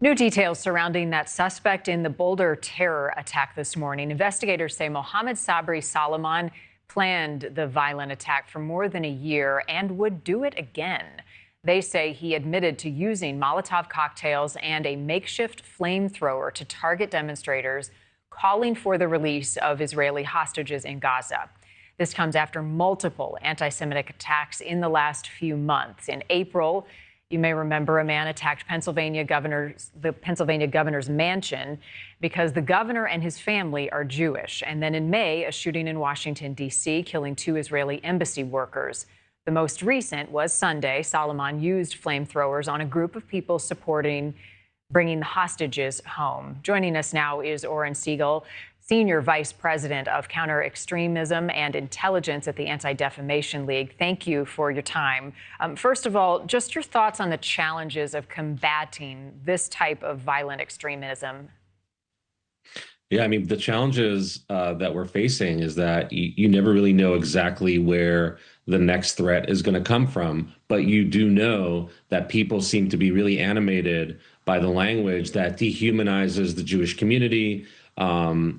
New details surrounding that suspect in the Boulder terror attack this morning. Investigators say Mohammed Sabri Solomon planned the violent attack for more than a year and would do it again. They say he admitted to using Molotov cocktails and a makeshift flamethrower to target demonstrators, calling for the release of Israeli hostages in Gaza. This comes after multiple anti-Semitic attacks in the last few months. In April, you may remember a man attacked the Pennsylvania governor's mansion because the governor and his family are Jewish. And then in May, a shooting in Washington, D.C., killing 2 Israeli embassy workers. The most recent was Sunday. Solomon used flamethrowers on a group of people supporting bringing the hostages home. Joining us now is Oren Segal, Senior Vice President of Counter-Extremism and Intelligence at the Anti-Defamation League. Thank you for your time. First of all, just your thoughts on the challenges of combating this type of violent extremism. Yeah, I mean, the challenges that we're facing is that you never really know exactly where the next threat is going to come from. But you do know that people seem to be really animated by the language that dehumanizes the Jewish community,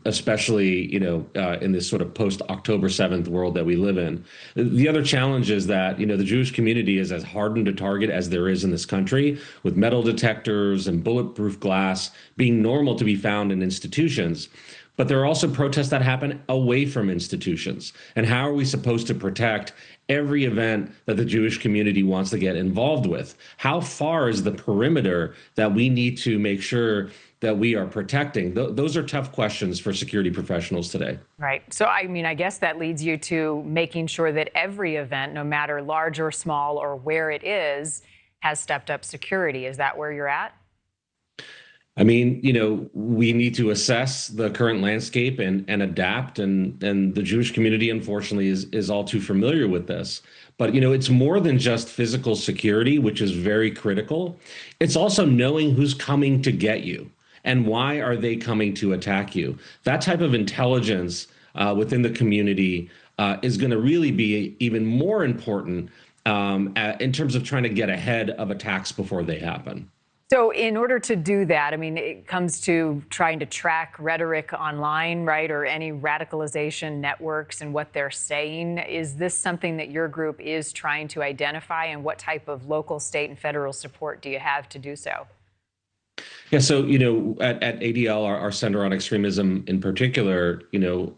especially, in this sort of post-October 7th world that we live in. The other challenge is that, the Jewish community is as hardened to target as there is in this country, with metal detectors and bulletproof glass being normal to be found in institutions. But there are also protests that happen away from institutions. And how are we supposed to protect every event that the Jewish community wants to get involved with? How far is the perimeter that we need to make sure that we are protecting? Those are tough questions for security professionals today. Right. So, I guess that leads you to making sure that every event, no matter large or small or where it is, has stepped up security. Is that where you're at? We need to assess the current landscape and adapt. And the Jewish community, unfortunately, is all too familiar with this. But, it's more than just physical security, which is very critical. It's also knowing who's coming to get you and why are they coming to attack you. That type of intelligence within the community is going to really be even more important in terms of trying to get ahead of attacks before they happen. So in order to do that, it comes to trying to track rhetoric online, right, or any radicalization networks and what they're saying. Is this something that your group is trying to identify, and what type of local, state, and federal support do you have to do so? Yeah, so, at ADL, our Center on Extremism in particular,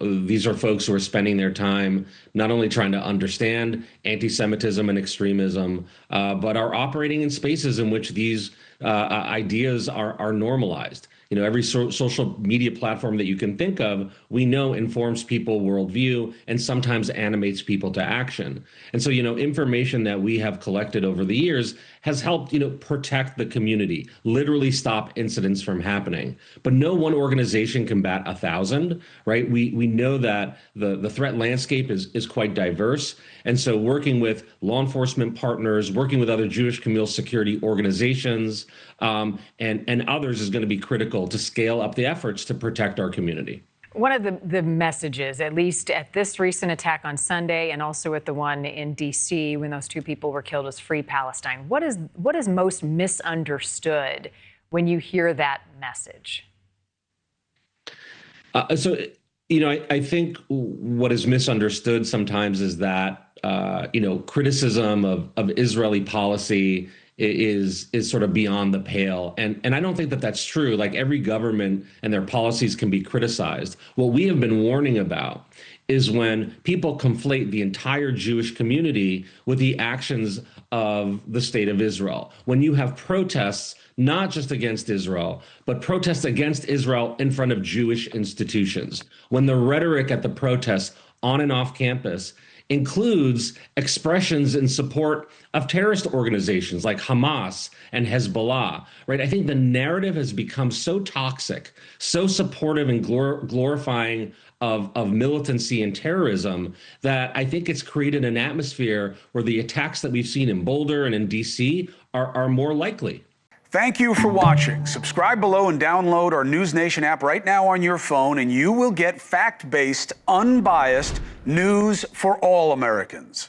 these are folks who are spending their time not only trying to understand anti-Semitism and extremism, but are operating in spaces in which these ideas are normalized. Every social media platform that you can think of, we know informs people worldview and sometimes animates people to action. And so, information that we have collected over the years has helped, protect the community, literally stop incidents from happening. But no one organization can bat 1,000, right? We know that the threat landscape is quite diverse. And so working with law enforcement partners, working with other Jewish communal security organizations, and others is going to be critical to scale up the efforts to protect our community. One of the messages, at least at this recent attack on Sunday and also at the one in D.C. when those 2 people were killed, was Free Palestine. What is most misunderstood when you hear that message? I think what is misunderstood sometimes is that, criticism of Israeli policy is sort of beyond the pale. And I don't think that that's true. Like, every government and their policies can be criticized. What we have been warning about is when people conflate the entire Jewish community with the actions of the state of Israel. When you have protests, not just against Israel, but protests against Israel in front of Jewish institutions. When the rhetoric at the protests on and off campus includes expressions in support of terrorist organizations like Hamas and Hezbollah, right? I think the narrative has become so toxic, so supportive and glorifying of militancy and terrorism that I think it's created an atmosphere where the attacks that we've seen in Boulder and in DC are more likely. Thank you for watching. Subscribe below and download our NewsNation app right now on your phone, and you will get fact-based, unbiased news for all Americans.